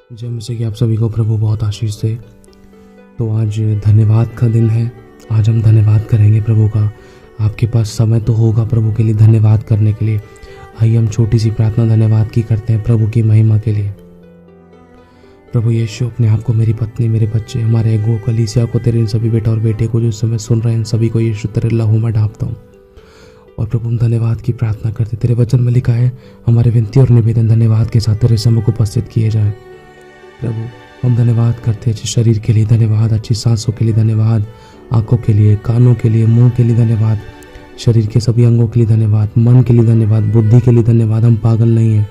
जय मसीह की आप सभी को प्रभु बहुत आशीष दे। तो आज धन्यवाद का दिन है। आज हम धन्यवाद करेंगे प्रभु का। आपके पास समय तो होगा प्रभु के लिए धन्यवाद करने के लिए। आइए हम छोटी सी प्रार्थना धन्यवाद की करते हैं प्रभु की महिमा के लिए। प्रभु यीशु, अपने आप को, मेरी पत्नी, मेरे बच्चे, हमारे एगो कलीसिया को, तेरे इन सभी बेटा और बेटे को जो इस समय सुन रहे हैं, इन सभी को यीशु तेरे लहू में ढांपता हूँ। और प्रभु हम धन्यवाद की प्रार्थना करते। तेरे वचन में लिखा है, हमारे विनती और निवेदन धन्यवाद के साथ तेरे सम्मुख उपस्थित किए जाए। प्रभु हम धन्यवाद करते हैं अच्छे शरीर के लिए धन्यवाद, अच्छी सांसों के लिए धन्यवाद, आंखों के लिए, कानों के लिए, मुंह के लिए धन्यवाद, शरीर के सभी अंगों के लिए धन्यवाद, मन के लिए धन्यवाद, बुद्धि के लिए धन्यवाद। हम पागल नहीं हैं।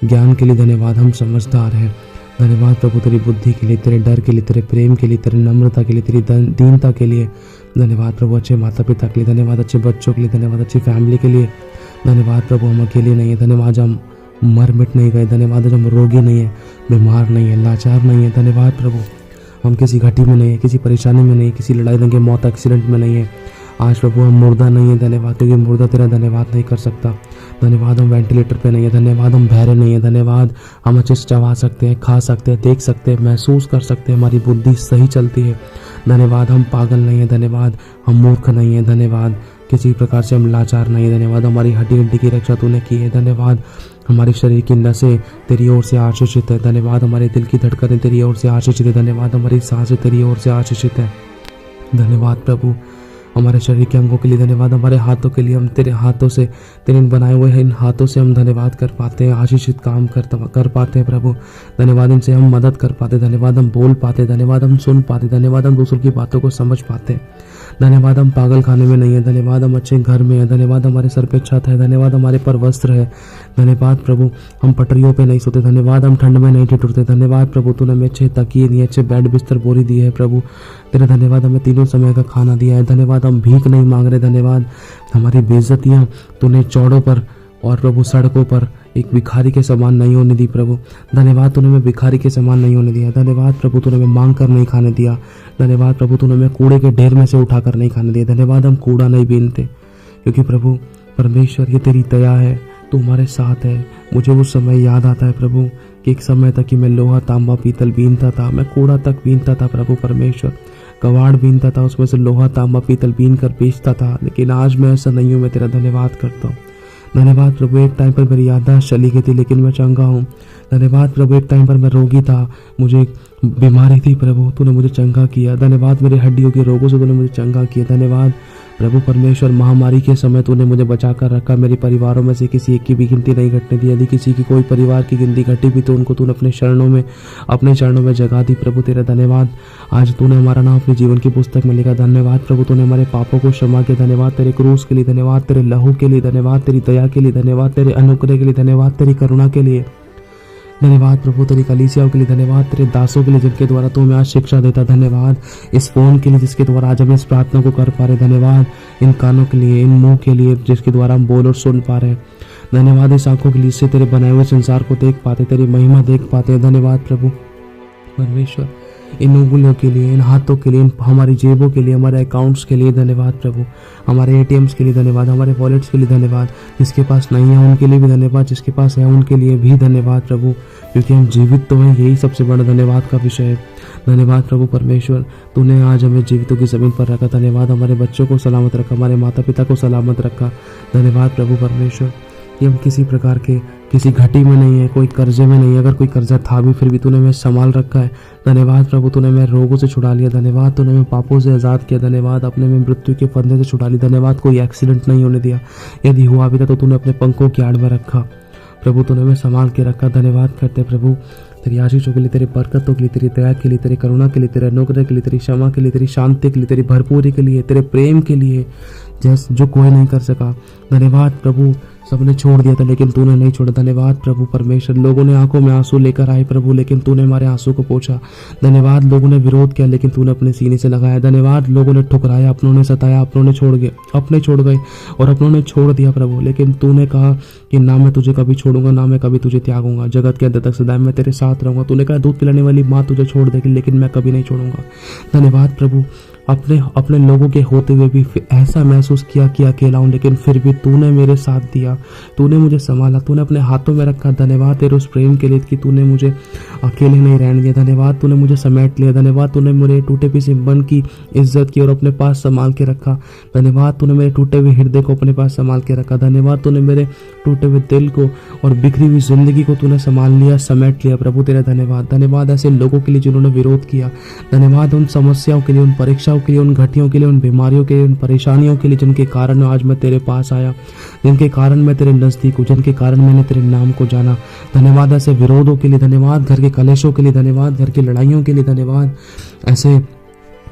ज्ञान के लिए धन्यवाद, हम समझदार हैं। धन्यवाद प्रभु तेरी बुद्धि के लिए, तेरे डर के लिए, तेरे प्रेम के लिए, तेरे नम्रता के लिए, तेरी दीनता के लिए धन्यवाद प्रभु। अच्छे माता पिता के लिए धन्यवाद, अच्छे बच्चों के लिए धन्यवाद, अच्छी फैमिली के लिए धन्यवाद प्रभु। हम अकेले नहीं है। धन्यवाद हम मर मिट नहीं गए। धन्यवाद हम रोगी नहीं है, बीमार नहीं है, लाचार नहीं है। धन्यवाद प्रभु हम किसी घटी में नहीं है, किसी परेशानी में नहीं है, किसी लड़ाई दंगे मौत एक्सीडेंट में नहीं है। आज प्रभु हम मुर्दा नहीं है। धन्यवाद, क्योंकि मुर्दा तेरा धन्यवाद नहीं कर सकता। धन्यवाद हम वेंटिलेटर पे नहीं है। धन्यवाद हम बहरे नहीं है। धन्यवाद हम अच्छे से चबा सकते हैं, खा सकते हैं, देख सकते हैं, महसूस कर सकते हैं, हमारी बुद्धि सही चलती है। धन्यवाद हम पागल नहीं है। धन्यवाद हम मूर्ख नहीं है। धन्यवाद किसी प्रकार से हम लाचार नहीं है। धन्यवाद हमारी हड्डी हड्डी की रक्षा तूने की है। धन्यवाद हमारे शरीर की नसें तेरी ओर से आशीषित है। धन्यवाद हमारे दिल की धड़कनें तेरी ओर से आशीषित है। धन्यवाद हमारी सांसें तेरी ओर से आशीषित है। धन्यवाद प्रभु हमारे शरीर के अंगों के लिए धन्यवाद। हमारे हाथों के लिए, हम तेरे हाथों से, तेरे बनाए हुए हैं इन हाथों से हम धन्यवाद कर पाते हैं, आशीषित काम कर पाते हैं प्रभु। धन्यवाद इनसे हम मदद कर पाते। धन्यवाद हम बोल पाते। धन्यवाद हम सुन पाते। धन्यवाद हम दूसरों की बातों को समझ पाते। धन्यवाद हम पागल खाने में नहीं है। धन्यवाद हम अच्छे घर में है। धन्यवाद हमारे सर पे छत है। धन्यवाद हमारे पर वस्त्र है। धन्यवाद प्रभु हम पटरियों पे नहीं सोते। धन्यवाद हम ठंड में नहीं ठिठुरते। धन्यवाद प्रभु तूने हमें अच्छे तकिए दिए, अच्छे बेड बिस्तर बोरी दिए है प्रभु। तेरे धन्यवाद हमें तीनों समय का खाना दिया है। धन्यवाद हम भीख नहीं मांग रहे। धन्यवाद हमारी बेइज्जतियाँ तूने चौड़ों पर और प्रभु सड़कों पर एक भिखारी के समान नहीं होने दी प्रभु। धन्यवाद तूने हमें भिखारी के समान नहीं होने दिया। धन्यवाद प्रभु तूने हमें मांग कर नहीं खाने दिया। धन्यवाद प्रभु तूने हमें कूड़े के ढेर में से उठाकर नहीं खाने दिया। धन्यवाद हम कूड़ा नहीं बीनते, क्योंकि प्रभु परमेश्वर ये तेरी दया है, तू हमारे साथ है। मुझे वो समय याद आता है प्रभु कि एक समय था कि मैं लोहा तांबा पीतल बीनता था, मैं कूड़ा तक बीनता था प्रभु परमेश्वर, कबाड़ बीनता था, उसमें से लोहा तांबा पीतल बीन कर बेचता था। लेकिन आज मैं ऐसा नहीं हूँ। मैं तेरा धन्यवाद करता हूँ। धन्यवाद प्रभु एक टाइम पर मेरी याददाश्त चली गई थी, लेकिन मैं चंगा हूँ। धन्यवाद प्रभु एक टाइम पर मैं रोगी था, मुझे बीमारी थी प्रभु, तूने मुझे चंगा किया। धन्यवाद मेरी हड्डियों के रोगों से तूने मुझे चंगा किया। धन्यवाद प्रभु परमेश्वर महामारी के समय तूने मुझे बचा कर रखा। मेरे परिवारों में से किसी एक की भी गिनती नहीं घटने दी। यदि किसी की कोई परिवार की गिनती घटी भी तो उनको तूने अपने चरणों में जगा दी प्रभु। तेरा धन्यवाद। आज तूने हमारा नाम अपने जीवन की पुस्तक में लिखा। धन्यवाद प्रभु तूने हमारे पापों को क्षमा किया। धन्यवाद तेरे क्रूस के लिए, धन्यवाद तेरे लहू के लिए, धन्यवाद तेरी दया के लिए, धन्यवाद तेरे अनुग्रह के लिए, धन्यवाद तेरी करुणा के लिए। धन्यवाद प्रभु तेरी कलीसियाओं के लिए, धन्यवाद तेरे दासों के लिए जिनके द्वारा तू हमें आज शिक्षा देता। धन्यवाद इस फोन के लिए जिसके द्वारा आज हम इस प्रार्थना को कर पा रहे। धन्यवाद इन कानों के लिए, इन मुंह के लिए जिसके द्वारा हम बोल और सुन पा रहे हैं। धन्यवाद इस आंखों के लिए, इससे तेरे बनाए हुए संसार को देख पाते, तेरी महिमा देख पाते। धन्यवाद प्रभु परमेश्वर इन उंगलियों के लिए, इन हाथों के लिए, इन हमारी जेबों के लिए, हमारे अकाउंट्स के लिए धन्यवाद प्रभु। हमारे एटीएम्स के लिए धन्यवाद, हमारे वॉलेट्स के लिए धन्यवाद। जिसके पास नहीं है उनके लिए भी धन्यवाद, जिसके पास है उनके लिए भी धन्यवाद प्रभु, क्योंकि हम जीवित तो हैं। यही सबसे बड़ा धन्यवाद का विषय है। धन्यवाद प्रभु परमेश्वर तूने आज हमें जीवितों की ज़मीन पर रखा। धन्यवाद हमारे बच्चों को सलामत रखा, हमारे माता पिता को सलामत रखा। धन्यवाद प्रभु परमेश्वर कि हम किसी प्रकार के किसी घटी में नहीं है, कोई कर्जे में नहीं है। अगर कोई कर्जा था भी फिर भी तूने हमें संभाल रखा है। धन्यवाद प्रभु तूने हमें रोगों से छुड़ा लिया। धन्यवाद तूने हमें पापों से आज़ाद किया। धन्यवाद अपने में मृत्यु के फंदे से छुड़ा लिया। धन्यवाद कोई एक्सीडेंट नहीं होने दिया। यदि हुआ भी था तो तूने अपने पंखों की आड़ में रखा प्रभु, तूने हमें संभाल के रखा। धन्यवाद करते प्रभु तेरी आशीषों के लिए, तेरी बरकतों के लिए, तेरी दया के लिए, तेरी करुणा के लिए, तेरे अनुग्रह के लिए, तेरी क्षमा के लिए, तेरी शांति के लिए, तेरी भरपूरी के लिए, तेरे प्रेम के लिए जो कोई नहीं कर सका। धन्यवाद प्रभु सबने छोड़ दिया था लेकिन तूने नहीं छोड़ा। धन्यवाद प्रभु परमेश्वर लोगों ने आंखों में आंसू लेकर आए प्रभु, लेकिन तूने हमारे आंसू को पोंछा। धन्यवाद लोगों ने विरोध किया लेकिन तूने अपने सीने से लगाया। धन्यवाद लोगों ने ठुकराया, अपनों ने सताया, अपनों ने छोड़ गए और अपनों ने छोड़ दिया प्रभु, लेकिन तूने कहा कि ना मैं तुझे कभी छोड़ूंगा, ना मैं कभी तुझे त्यागूंगा। जगत के अंत तक सदा मैं तेरे साथ रहूंगा। तूने कहा दूध पिलाने वाली माँ तुझे छोड़ देगी लेकिन मैं कभी नहीं छोड़ूंगा। धन्यवाद प्रभु अपने अपने लोगों के होते हुए भी ऐसा महसूस किया कि अकेला हूँ, लेकिन फिर भी तूने मेरे साथ दिया, तूने मुझे संभाला, तूने अपने हाथों में रखा। धन्यवाद तेरे उस प्रेम के लिए कि तूने मुझे अकेले नहीं रहने दिया। धन्यवाद तूने मुझे समेट लिया। धन्यवाद तूने मेरे टूटे पीछे मन की इज्जत की और अपने पास संभाल के रखा। धन्यवाद तूने मेरे टूटे हुए हृदय को अपने पास संभाल के रखा। धन्यवाद तूने मेरे टूटे हुए दिल को और बिखरी हुई जिंदगी को तूने संभाल लिया, समेट लिया। प्रभु तेरा धन्यवाद। धन्यवाद ऐसे लोगों के लिए जिन्होंने विरोध किया। धन्यवाद उन समस्याओं के लिए, उन परीक्षाओं के लिए, उन घटियों के लिए, उन बीमारियों के लिए, उन परेशानियों के लिए जिनके कारण आज मैं तेरे पास आया, जिनके कारण मैं तेरे नजदीक हूँ, जिनके कारण मैंने तेरे नाम को जाना। धन्यवाद ऐसे विरोधों के लिए। धन्यवाद घर के कलेशों के लिए। धन्यवाद घर की लड़ाइयों के लिए। धन्यवाद ऐसे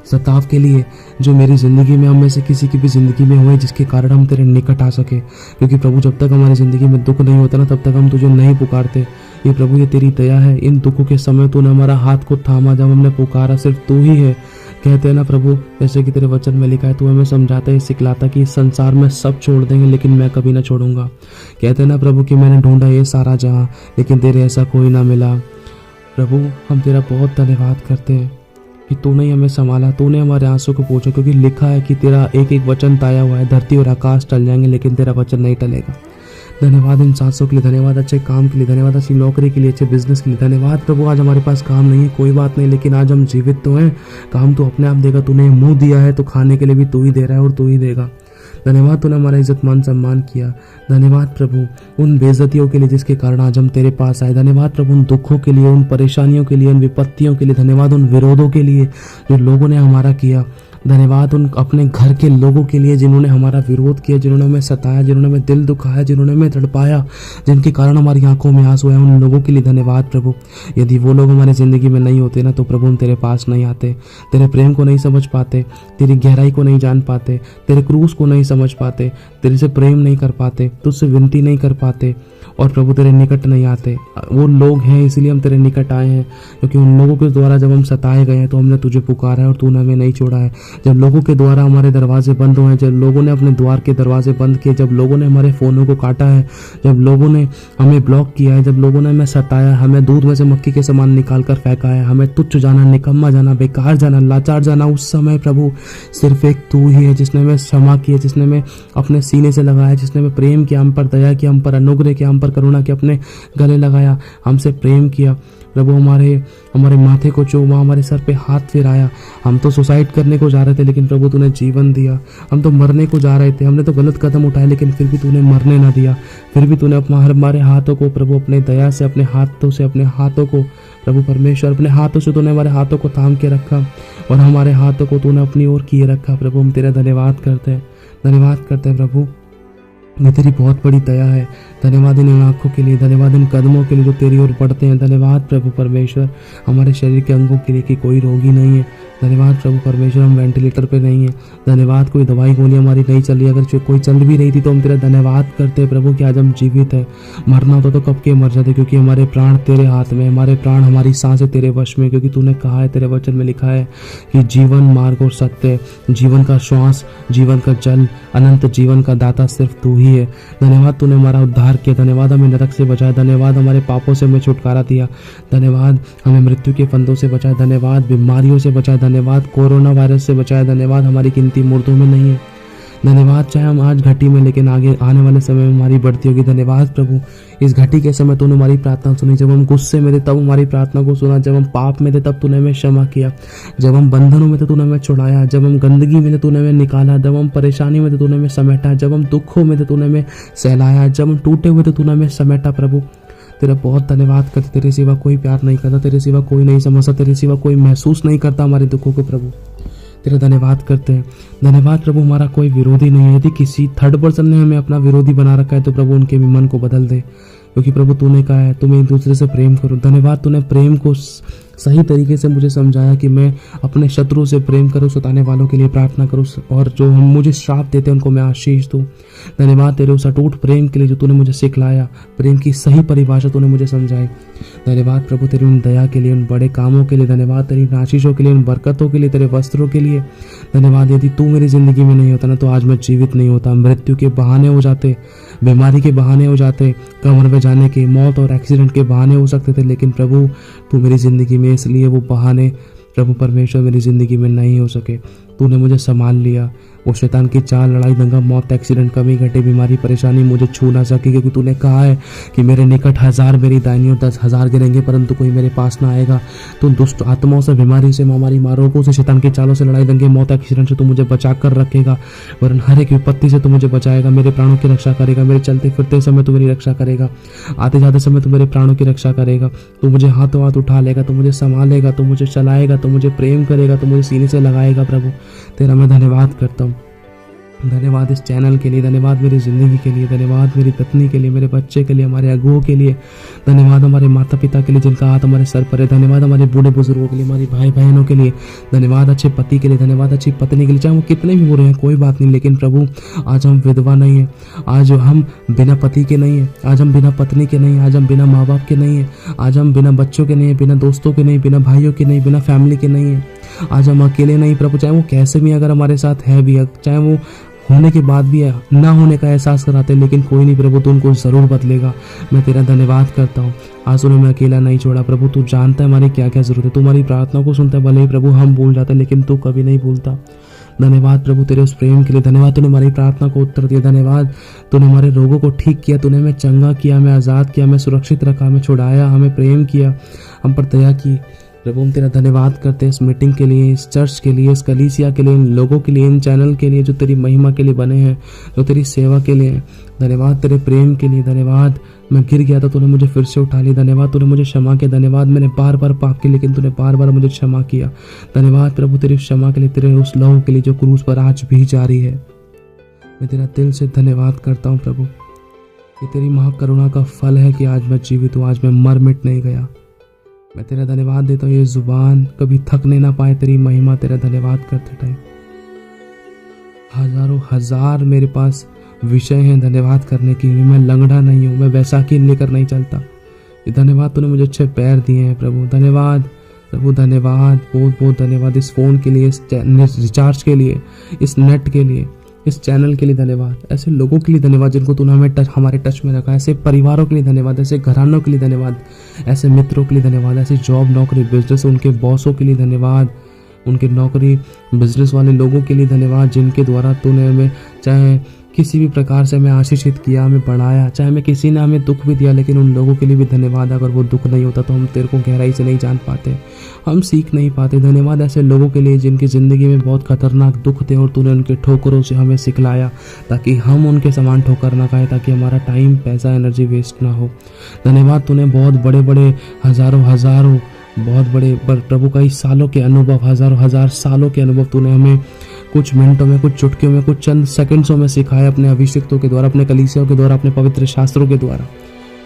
सताव के लिए जो मेरी ज़िंदगी में, हम में से किसी की भी ज़िंदगी में हुए, जिसके कारण हम तेरे निकट आ सके। क्योंकि प्रभु जब तक हमारी ज़िंदगी में दुख नहीं होता ना, तब तक हम तुझे नहीं पुकारते। ये प्रभु ये तेरी दया है। इन दुखों के समय तूने हमारा हाथ को थामा, जब हमने पुकारा सिर्फ तू ही है। कहते हैं ना प्रभु, जैसे कि तेरे वचन में लिखा है, तू हमें समझाता है, सिखलाता कि इस संसार में सब छोड़ देंगे लेकिन मैं कभी ना छोड़ूंगा। कहते हैं ना प्रभु कि मैंने ढूंढा ये सारा जहां, लेकिन तेरे ऐसा कोई ना मिला। प्रभु हम तेरा बहुत धन्यवाद करते हैं कि तूने हमें संभाला, तूने हमारे आंसू को पोंछा। क्योंकि लिखा है कि तेरा एक एक वचन ताया हुआ है, धरती और आकाश टल जाएंगे लेकिन तेरा वचन नहीं टलेगा। धन्यवाद इन सांसों के लिए। धन्यवाद अच्छे काम के लिए। धन्यवाद अच्छी नौकरी के लिए, अच्छे बिजनेस के लिए। धन्यवाद प्रभु आज हमारे पास काम नहीं है, कोई बात नहीं, लेकिन आज हम जीवित तो हैं। काम तो अपने आप देगा। तूने मुंह दिया है तो खाने के लिए भी तू ही दे रहा है और तू ही देगा। धन्यवाद तूने हमारा इज्जत मान सम्मान किया। धन्यवाद प्रभु उन बेइज्जतियों के लिए जिसके कारण आज हम तेरे पास आए। धन्यवाद प्रभु उन दुखों के लिए, उन परेशानियों के लिए, उन विपत्तियों के लिए। धन्यवाद उन विरोधों के लिए जो लोगों ने हमारा किया। धन्यवाद उन अपने घर के लोगों के लिए जिन्होंने हमारा विरोध किया, जिन्होंने हमें सताया, जिन्होंने हमें दिल दुखाया, जिन्होंने हमें तड़पाया, जिनके कारण हमारी आंखों में आंसू आए। उन लोगों के लिए धन्यवाद प्रभु। यदि वो लोग हमारी ज़िंदगी में नहीं होते ना, तो प्रभु हम तेरे पास नहीं आते, तेरे प्रेम को नहीं समझ पाते, तेरी गहराई को नहीं जान पाते, तेरे क्रूस को नहीं समझ पाते, तेरे से प्रेम नहीं कर पाते, तुझसे विनती नहीं कर पाते और प्रभु तेरे निकट नहीं आते। वो लोग हैं इसलिए हम तेरे निकट आए हैं, क्योंकि उन लोगों के द्वारा जब हम सताए गए हैं तो हमने तुझे पुकारा है और तूने हमें नहीं छोड़ा है। जब लोगों के द्वारा हमारे दरवाजे बंद हुए हैं, जब लोगों ने अपने द्वार के दरवाजे बंद किए, जब लोगों ने हमारे फ़ोनों को काटा है, जब लोगों ने हमें ब्लॉक किया है, जब लोगों ने हमें सताया, हमें दूध में से मक्खी के समान निकाल कर फेंका है, हमें तुच्छ जाना, निकम्मा जाना, बेकार जाना, लाचार जाना, उस समय प्रभु सिर्फ एक तू ही है जिसने हमें क्षमा किया, जिसने हमें अपने सीने से लगाया, जिसने हमें प्रेम किया, हम पर दया किया, हम पर अनुग्रह किया, हम पर करुणा किया, अपने गले लगाया, हमसे प्रेम किया। प्रभु हमारे माथे को चूमा, हमारे सर पे हाथ फिराया। हम तो सुसाइड करने को जा रहे थे लेकिन प्रभु तूने जीवन दिया। हम तो मरने को जा रहे थे, हमने तो गलत कदम उठाए, लेकिन फिर भी तूने मरने ना दिया। फिर भी तूने हमारे हाथों को प्रभु अपने दया से, अपने हाथों को प्रभु परमेश्वर अपने हाथों से तूने हमारे हाथों को थाम के रखा और हमारे हाथों को तूने अपनी ओर किए रखा। प्रभु हम तेरा धन्यवाद करते हैं प्रभु। ये तेरी बहुत बड़ी दया है। धन्यवाद इन आँखों के लिए, धन्यवाद इन कदमों के लिए जो तेरी ओर बढ़ते हैं। धन्यवाद प्रभु परमेश्वर हमारे शरीर के अंगों के लिए कि कोई रोगी नहीं है। धन्यवाद प्रभु परमेश्वर हम वेंटिलेटर पे नहीं है। धन्यवाद कोई दवाई गोली हमारी नहीं चल रही, अगर कोई चल भी रही थी तो हम तेरा धन्यवाद करते हैं प्रभु कि आज हम जीवित है। मरना होता तो कब के मर जाते, क्योंकि हमारे प्राण तेरे हाथ में, हमारे प्राण हमारी सांसें तेरे वश में, क्योंकि तूने कहा है, तेरे वचन में लिखा है कि जीवन मार्ग और सत्य, जीवन का श्वास, जीवन का जल, अनंत जीवन का दाता सिर्फ तू ही है। धन्यवाद तूने हमारा उद्धार किया। धन्यवाद हमें नरक से बचाया। धन्यवाद हमारे पापों से हमें छुटकारा दिया। धन्यवाद हमें मृत्यु के फंदों से बचाया। धन्यवाद बीमारियों से बचाया। धन्यवाद कोरोना वायरस से बचाया। धन्यवाद हमारी गिनती मुर्दों में नहीं है। धन्यवाद चाहे हम आज घटी में, लेकिन आगे आने वाले समय में हमारी बढ़ती होगी। धन्यवाद प्रभु इस घटी के समय तूने हमारी प्रार्थना सुनी। जब हम गुस्से में थे तब हमारी प्रार्थना को सुना। जब हम पाप में थे तब तूने हमें क्षमा किया। जब हम बंधनों में थे तूने हमें छुड़ाया। जब हम गंदगी में थे तूने हमें निकाला। जब हम परेशानी में थे तूने हमें समेटा। जब हम दुखों में थे तूने हमें सहलाया। जब हम टूटे हुए थे तूने हमें समेटा। प्रभु तेरा बहुत धन्यवाद करते। तेरे सिवा कोई प्यार नहीं करता, तेरे सिवा कोई नहीं समझता, तेरे सिवा कोई महसूस नहीं करता हमारे दुखों को। प्रभु तेरा धन्यवाद करते हैं। धन्यवाद प्रभु हमारा कोई विरोधी नहीं है। यदि किसी थर्ड पर्सन ने हमें अपना विरोधी बना रखा है तो प्रभु उनके भी मन को बदल दे, क्योंकि प्रभु तूने कहा है तुम एक दूसरे से प्रेम करो। धन्यवाद तूने प्रेम को सही तरीके से मुझे समझाया कि मैं अपने शत्रु से प्रेम करूं, सताने वालों के लिए प्रार्थना करूं और जो हम मुझे श्राप देते हैं उनको मैं आशीष दूं। धन्यवाद तेरे उस अटूट प्रेम के लिए जो तूने मुझे सिखलाया, प्रेम की सही परिभाषा तूने मुझे समझाई। धन्यवाद प्रभु तेरी उन दया के लिए, उन बड़े कामों के लिए। धन्यवाद तेरी आशीषों के लिए, उन बरकतों के लिए, तेरे वस्त्रों के लिए। धन्यवाद यदि तू मेरी ज़िंदगी में नहीं होता ना तो आज मैं जीवित नहीं होता। मृत्यु के बहाने हो जाते, बीमारी के बहाने हो जाते, कब्र में जाने के, मौत और एक्सीडेंट के बहाने हो सकते थे, लेकिन प्रभु तू मेरी ज़िंदगी में, इसलिए वो बहाने प्रभु परमेश्वर मेरी ज़िंदगी में नहीं हो सके। तूने मुझे संभाल लिया। वो शैतान की चाल, लड़ाई, दंगा, मौत, एक्सीडेंट, कमी घटे, बीमारी, परेशानी मुझे छू ना सके, क्योंकि तूने कहा है कि मेरे निकट 1000 मेरी दाहिनी और 10,000 गिरेंगे परंतु कोई मेरे पास ना आएगा। तू दुष्ट आत्माओं से, बीमारी से, महामारी, रोगों से, शैतान की चालों से, लड़ाई, दंगे, मौत, एक्सीडेंट से तू मुझे बचा कर रखेगा। वरन हर एक विपत्ति से तू मुझे बचाएगा, मेरे प्राणों की रक्षा करेगा। मेरे चलते फिरते समय तू मेरी रक्षा करेगा, आते जाते समय तू मेरे प्राणों की रक्षा करेगा। तू मुझे हाथों हाथ उठा लेगा, तू मुझे संभालेगा, तू मुझे चलाएगा, तू मुझे प्रेम करेगा, तू मुझे सीने से लगाएगा। प्रभु तेरा मैं धन्यवाद करता हूँ। धन्यवाद इस चैनल के लिए, धन्यवाद मेरी ज़िंदगी के लिए, धन्यवाद मेरी पत्नी के लिए, मेरे बच्चे के लिए, हमारे अगुओं के लिए, धन्यवाद हमारे माता पिता के लिए जिनका हाथ हमारे सर पर है, धन्यवाद हमारे बूढ़े बुजुर्गों के लिए, हमारी भाई बहनों के लिए, धन्यवाद अच्छे पति के लिए, धन्यवाद अच्छी पत्नी के लिए। चाहे वो कितने भी बुरे हैं कोई बात नहीं, लेकिन प्रभु आज हम विधवा नहीं हैं, आज हम बिना पति के नहीं हैं, आज हम बिना पत्नी के नहीं हैं, आज हम बिना माँ बाप के नहीं हैं, आज हम बिना बच्चों के नहीं हैं, बिना दोस्तों के नहीं, बिना भाइयों के नहीं, बिना फैमिली के नहीं हैं। आज हम अकेले नहीं प्रभु, चाहे वो कैसे भी अगर हमारे साथ है भी, चाहे वो होने के बाद भी है ना होने का एहसास कराते, लेकिन कोई नहीं प्रभु, तू उनको ज़रूर बदलेगा। मैं तेरा धन्यवाद करता हूँ। आज उन्हें मैं अकेला नहीं छोड़ा प्रभु, तू जानता है हमारी क्या क्या ज़रूरत है, तू हमारी प्रार्थना को सुनता है। भले ही प्रभु हम भूल जाते हैं लेकिन तू कभी नहीं भूलता। धन्यवाद प्रभु तेरे उस प्रेम के लिए, धन्यवाद तूने हमारी प्रार्थना को उत्तर दिया, धन्यवाद तूने हमारे रोगों को ठीक किया, तूने हमें चंगा किया, हमें आज़ाद किया, हमें सुरक्षित रखा, हमें छुड़ाया, हमें प्रेम किया, हम पर दया की। प्रभु हम तेरा धन्यवाद करते हैं इस मीटिंग के लिए, इस चर्च के लिए, इस कलीसिया के लिए, इन लोगों के लिए, इन चैनल के लिए जो तेरी महिमा के लिए बने हैं, जो तेरी सेवा के लिए। धन्यवाद तेरे प्रेम के लिए, धन्यवाद मैं गिर गया था तूने मुझे फिर से उठा लिया, धन्यवाद तूने मुझे क्षमा किया, धन्यवाद मैंने बार बार पाप किया लेकिन तूने बार बार मुझे क्षमा किया। धन्यवाद प्रभु तेरी क्षमा के लिए, तेरे उस लहू के लिए जो क्रूस पर आज भी जारी है। मैं तेरा दिल से धन्यवाद करता हूँ प्रभु, ये तेरी महाकरुणा का फल है कि आज मैं जीवित हूँ, आज मैं मर मिट नहीं गया। मैं तेरा धन्यवाद देता हूँ, ये जुबान कभी थकने ना पाए तेरी महिमा, तेरा धन्यवाद करते टाइम। हजारों हजार मेरे पास विषय हैं धन्यवाद करने की, मैं लंगड़ा नहीं हूँ, मैं बैसाखी लेकर नहीं चलता। ये धन्यवाद तूने मुझे अच्छे पैर दिए हैं प्रभु, धन्यवाद प्रभु, धन्यवाद, बहुत बहुत धन्यवाद इस फ़ोन के लिए, इस रिचार्ज के लिए, इस नेट के लिए, इस चैनल के लिए धन्यवाद। ऐसे लोगों के लिए धन्यवाद जिनको तूने हमारे टच में रखा, ऐसे परिवारों के लिए धन्यवाद, ऐसे घरानों के लिए धन्यवाद, ऐसे मित्रों के लिए धन्यवाद, ऐसे जॉब, नौकरी, बिजनेस, उनके बॉसों के लिए धन्यवाद, उनके नौकरी बिजनेस वाले लोगों के लिए धन्यवाद जिनके द्वारा तूने हमें चाहे किसी भी प्रकार से हमें आशीषित किया, हमें बढ़ाया, चाहे हमें किसी ने हमें दुख भी दिया, लेकिन उन लोगों के लिए भी धन्यवाद। अगर वो दुख नहीं होता तो हम तेरे को गहराई से नहीं जान पाते, हम सीख नहीं पाते। धन्यवाद ऐसे लोगों के लिए जिनकी ज़िंदगी में बहुत खतरनाक दुख थे और तूने उनके ठोकरों से हमें सिखलाया ताकि हम उनके समान ठोकर ना खाएं, ताकि हमारा टाइम, पैसा, एनर्जी वेस्ट ना हो। धन्यवाद तूने बहुत बड़े बड़े हज़ारों बहुत बड़े प्रभु कई सालों के अनुभव, हज़ारों सालों के अनुभव तूने हमें कुछ मिनटों में, कुछ चुटकियों में, कुछ चंद सेकंड्सों में सिखाया, अपने अभिषिक्तों के द्वारा, अपने कलीसियों के द्वारा, अपने पवित्र शास्त्रों के द्वारा।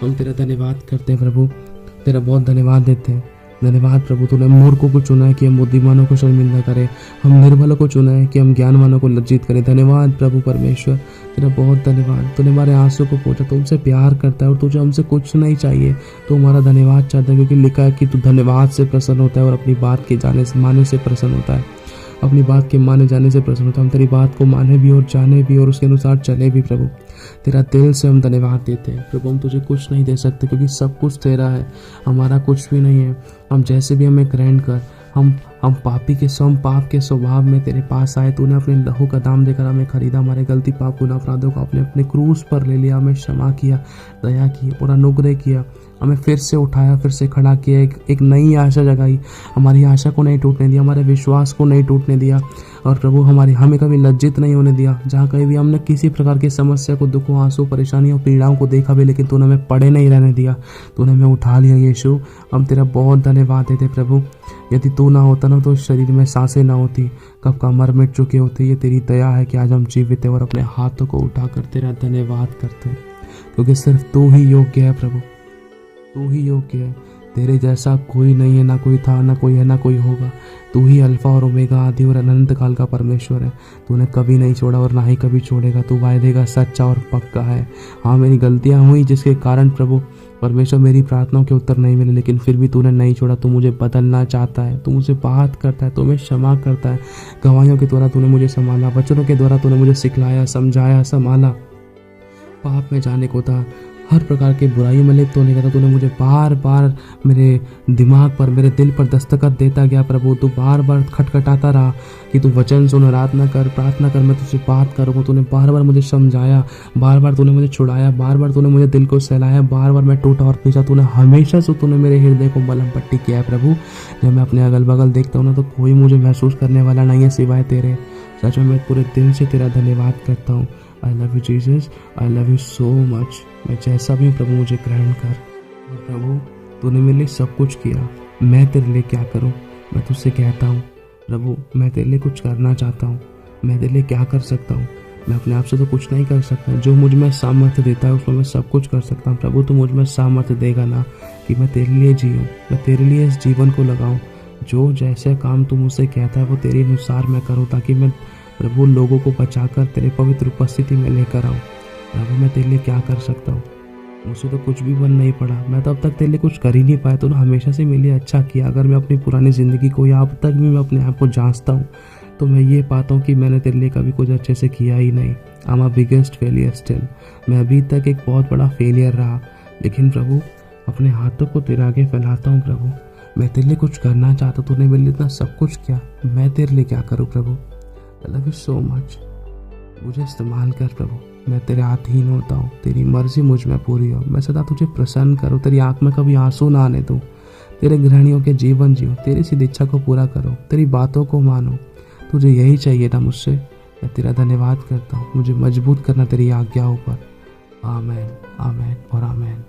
हम तेरा धन्यवाद करते हैं प्रभु, तेरा बहुत धन्यवाद देते हैं। धन्यवाद प्रभु तूने मूर्खों को चुना है कि हम बुद्धिमानों को शर्मिंदा करें, हम निर्बलों को चुना है कि हम ज्ञानवानों को लज्जित करें। धन्यवाद प्रभु परमेश्वर, तेरा बहुत धन्यवाद। तूने हमारे आंसू को पोंछा, तुमसे प्यार करता है और तुझे हमसे कुछ नहीं चाहिए, तो हमारा धन्यवाद चाहता है, क्योंकि लिखा है कि तू धन्यवाद से प्रसन्न होता है और अपनी बात के माने से प्रसन्न होता है, अपनी बात के माने जाने से प्रसन्न होता है। हम तेरी बात को माने भी और जाने भी और उसके अनुसार चले भी प्रभु, तेरा दिल से हम धन्यवाद देते हैं प्रभु। हम तुझे कुछ नहीं दे सकते क्योंकि सब कुछ तेरा है, हमारा कुछ भी नहीं है। हम जैसे भी हमें ग्रहण कर, हम पाप के स्वभाव में तेरे पास आए, तूने अपने लहू का दाम देकर हमें खरीदा, हमारे गलती, पाप, गुनाह, अपराधों को आपने अपने क्रूस पर ले लिया, हमें क्षमा किया, दया की और अनुग्रह किया, हमें फिर से उठाया, फिर से खड़ा किया, एक नई आशा जगाई, हमारी आशा को नहीं टूटने दिया, हमारे विश्वास को नहीं टूटने दिया। और प्रभु हमें कभी लज्जित नहीं होने दिया, जहाँ कहीं भी हमने किसी प्रकार की समस्या को, दुखों, आंसू, परेशानियों, पीड़ाओं को देखा भी, लेकिन तूने हमें पड़े नहीं रहने दिया, तूने हमें उठा लिया यीशु। हम तेरा बहुत धन्यवाद देते प्रभु। यदि तू ना होता ना तो शरीर में सांसें ना होती, कब का मर मिट चुके होते। ये तेरी दया है कि आज हम जीवित हैं और अपने हाथों को उठाकर तेरा धन्यवाद करते हैं, क्योंकि सिर्फ तू ही योग्य है प्रभु, तू ही योग्य है। तेरे जैसा कोई नहीं है, ना कोई था, ना कोई है, ना कोई होगा। तू ही अल्फा और ओमेगा, आदि और अनंत काल का परमेश्वर है। तूने कभी नहीं छोड़ा और ना ही कभी छोड़ेगा। तू वायदे का सच्चा और पक्का है। हाँ, मेरी गलतियाँ हुई जिसके कारण प्रभु परमेश्वर मेरी प्रार्थनाओं के उत्तर नहीं मिले, लेकिन फिर भी तूने नहीं छोड़ा। तू मुझे बदलना चाहता है, तू मुझे बात करता है, तू मैं क्षमा करता है। गवाहियों के द्वारा तूने मुझे संभाला, वचनों के द्वारा तूने मुझे सिखलाया, समझाया, संभाला। पाप में जाने को था, हर प्रकार के बुराइयों में लिप्त होने का था, तूने मुझे बार बार मेरे दिमाग पर, मेरे दिल पर दस्तखत देता गया प्रभु। तू बार बार खटखटाता रहा कि तू वचन सुन, प्रार्थना कर, मैं तुझसे बात करूँगा। तूने बार बार मुझे समझाया, बार बार तूने मुझे छुड़ाया, बार बार तूने मुझे दिल को सहलाया, बार बार मैं टूटा और पीछा। तूने हमेशा से तूने मेरे हृदय को मलहम पट्टी किया है प्रभु। जब मैं अपने अगल बगल देखता हूँ ना, तो कोई मुझे महसूस करने वाला नहीं है सिवाय तेरे। सच में मैं पूरे दिल से तेरा धन्यवाद करता हूँ। आई love you Jesus, I love you so much. मैं जैसा भी हूँ प्रभु, मुझे ग्रहण कर। और प्रभु, तूने मेरे लिए सब कुछ किया, मैं तेरे लिए क्या करूँ। मैं तुझसे कहता हूँ प्रभु, मैं तेरे लिए कुछ करना चाहता हूँ। मैं तेरे लिए क्या कर सकता हूँ। मैं अपने आप से तो कुछ नहीं कर सकता। जो मुझ में सामर्थ्य देता है उसमें मैं सब कुछ कर सकता हूँ। प्रभु, तू मुझ में सामर्थ्य देगा ना कि मैं तेरे लिए जीऊँ, मैं तेरे लिए इस जीवन को लगाऊँ। जो जैसे काम तू मुझसे कहता है वो तेरे अनुसार मैं करूँ, ताकि मैं प्रभु लोगों को बचाकर तेरे पवित्र उपस्थिति में लेकर आऊँ। प्रभु, मैं तेरे लिए क्या कर सकता हूँ। मुझसे तो कुछ भी बन नहीं पड़ा। मैं तो अब तक तेरे लिए कुछ कर ही नहीं पाया। तूने हमेशा से मेरे लिए अच्छा किया। अगर मैं अपनी पुरानी ज़िंदगी को या अब तक भी मैं अपने आप को जांचता हूँ, तो मैं ये पाता हूँ कि मैंने तेरे लिए कभी कुछ अच्छे से किया ही नहीं। I am a biggest failure still. मैं अभी तक एक बहुत बड़ा फेलियर रहा। लेकिन प्रभु, अपने हाथों को तेरे आगे फैलाता हूँ प्रभु। मैं तेरे लिए कुछ करना चाहता। तूने मेरे लिए इतना सब कुछ किया, मैं तेरे लिए क्या करूँ प्रभु। I love you so much. मुझे इस्तेमाल कर प्रभु। मैं तेरे अधीन होता हूँ। तेरी मर्जी मुझ में पूरी हो। मैं सदा तुझे प्रसन्न करूँ। तेरी आँख में कभी आंसू ना आने दूँ। तेरे गृहणियों के जीवन जियो। तेरी सीधी इच्छा को पूरा करो। तेरी बातों को मानो। तुझे यही चाहिए था मुझसे। मैं तेरा धन्यवाद करता हूँ। मुझे मजबूत करना तेरी आज्ञाओं पर। आमेन, आमेन और आमेन।